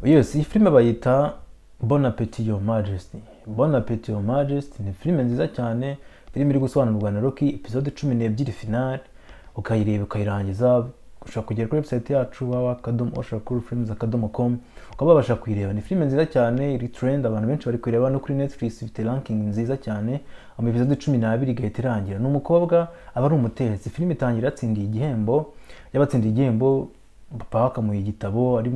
Yes, iyi filime bayita Bon Appetit Your Majesty. Bon Appetit Your Majesty ni filime nziza cyane, filime iri gusobanurwa na Rocky, episode 12 finale, ukayireba ukayirangiza. Ushobora kugera kuri website yacu www.films.com ukaba wabasha kuyireba. Ni filime nziza cyane, iri trend, abantu benshi bari kuyireba no kuri Netflix, ifite ranking nziza cyane. Ama episode 12 igahita irangira. N'umukobwa aba ari umutetsi. Filime itangira atsindiye igihembo, yabatsindiye igihembo, papa bakamuha igitabo, ari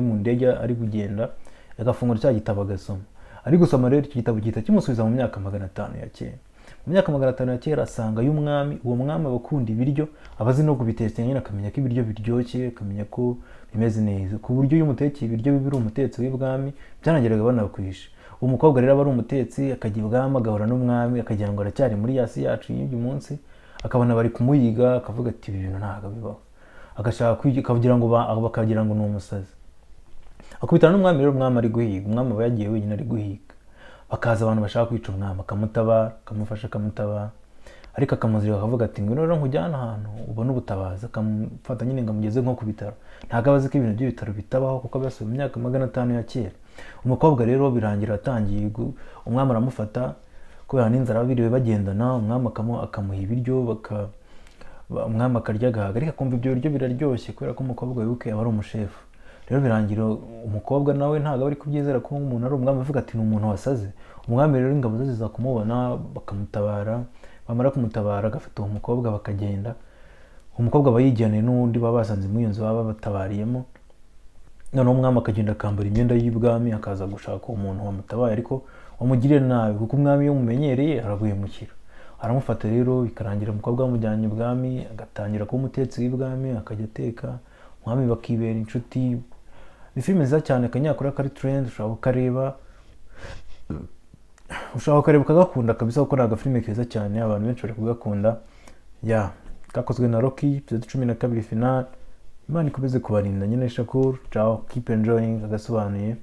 mu ndege ari kugenda, agafungura cya gitabo agasoma. Ari gusoma rero iki gitabo gihita kimusubiza mu myaka 500 ya kera. Mu myaka 500 ya kera asanga y'umwami, uwo mwami abakunda ibiryo, abazi no kubitestinga, nyine akamenya ko ibiryo biryoshye, akamenya ko bimeze neza, ku buryo iyo umutekeye ibiryo bibiri umutetsi w'ibwami byanageraga banabakwisha. Uwo mukobwa rero aba ari umutetsi, akajya ibwami agahura n'umwami, akagira ngo aracyari muri yasi yacu y'uyu munsi, akabona bari kumuyiga, akavuga ati ibi bintu ntabwo bibaho, agashaka kugira ngo bakagira ngo ni umusazi. Akubitana n'umwami rero, umwami ari guhiga, umwami aba yagiye wenyine ari guhiga, bakaza abantu bashaka kwica umwami, akamutabara, akamufasha, akamutabara, ariko akamuzirika akavuga ati ngwino rero nkujyana ahantu ubone ubutabazi, akamufata nyine ngo amugeze nko ku bitaro. Ntabwo abazi ko ibintu by'ibitaro bitabaho kuko byasubiye mu myaka 500 ya kera. Umukobwa rero birangira atangiye, umwami aramufata kubera n'inzara, biriwe bagendana, umwami akamuha ibiryo, umwami akarya agahaga, ariko akumva ibyo biryo biraryoshye kubera ko umukobwa wibuke aba ari umushefu. Rero birangira umukobwa nawe ntabwo ari kubyizera ko umuntu ari umwami, avuga ati ni umuntu wasaze. Umwami rero ingabo ze ziza kumubona, bakamutabara, bamara kumutabara agafata uwo mukobwa bakagenda. Umukobwa aba yijyaniye n'undi baba basanze muri iyo nzu baba batabariyemo. Noneho umwami akagenda akambara imyenda y'ibwami, akaza gushaka umuntu wamutabaye ariko wamugirira nabi, kuko umwami iyo mumenyereye araguhemukira. Aramufata rero bikarangira umukobwa wamujyanye ibwami, agatangira kuba umutetsi w'ibwami, akajya ateka, umwami bakibera inshuti. Ni filime nziza cyane, kanyakora kari trend, ushobora kukareba ukagakunda kabisa, kuko ni agafilime keza cyane, abantu benshi bari kugakunda. Kakozwe na Rocky, episode 12 finale. Imana ikomeze kubarinda. Nyine Shakur, ciao, keep enjoying. Agasobanuye.